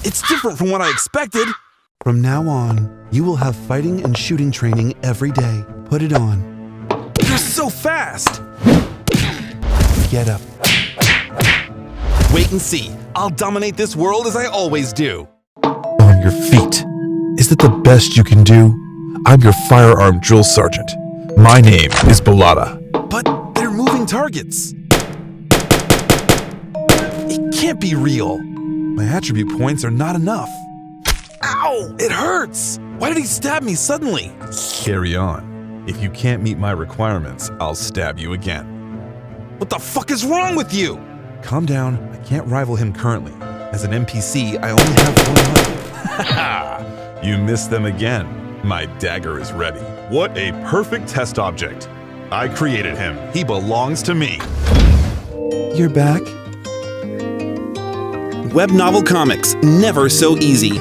It's different from what I expected. From now on, you will have fighting and shooting training every day. Put it on. You're so fast! Get up. Wait and see. I'll dominate this world as I always do. On your feet. Is that the best you can do? I'm your firearm drill sergeant. My name is Balada. But they're moving targets. It can't be real. My attribute points are not enough. Ow! It hurts! Why did he stab me suddenly? Carry on. If you can't meet my requirements, I'll stab you again. What the fuck is wrong with you? Calm down. I can't rival him currently. As an NPC, I only have one life. Ha! You missed them again. My dagger is ready. What a perfect test object. I created him. He belongs to me. You're back? Web novel comics, never so easy.